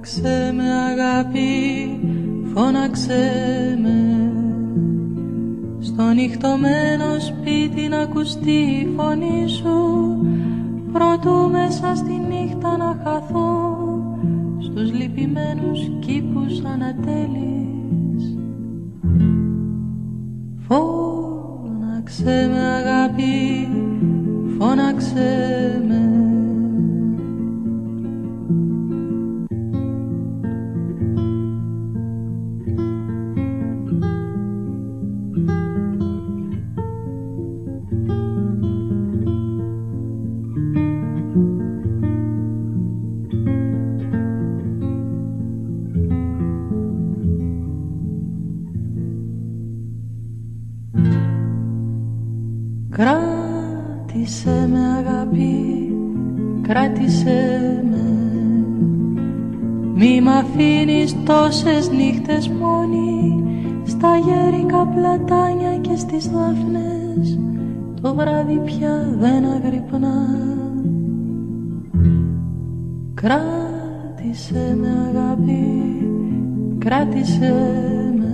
Φώναξε με αγάπη, φώναξε με. Στο νυχτωμένο σπίτι να ακουστεί η φωνή σου, προτού μέσα στη νύχτα να χαθώ στους λυπημένους κήπους ανατέλεις. Φώναξε με αγάπη, φώναξε με. Κράτησε με αγάπη, κράτησε με. Μη μ' αφήνεις τόσες νύχτες μόνη στα γέρικα πλατάνια και στις δάφνες, το βράδυ πια δεν αγρυπνά. Κράτησε με αγάπη, κράτησε με.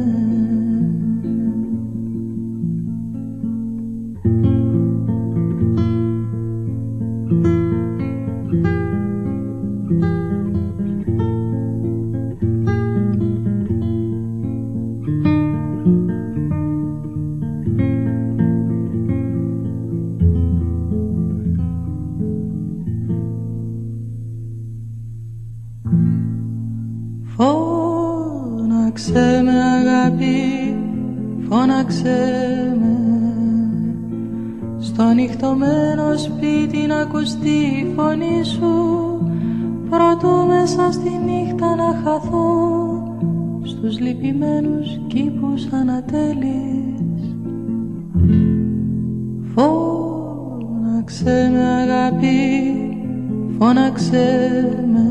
Φώναξε με αγάπη, φώναξε με. Στο νυχτωμένο σπίτι να ακουστεί η φωνή σου, προτού μέσα στη νύχτα να χαθώ στους λυπημένους κήπους ανατέλεις. Φώναξε με αγάπη, φώναξε με.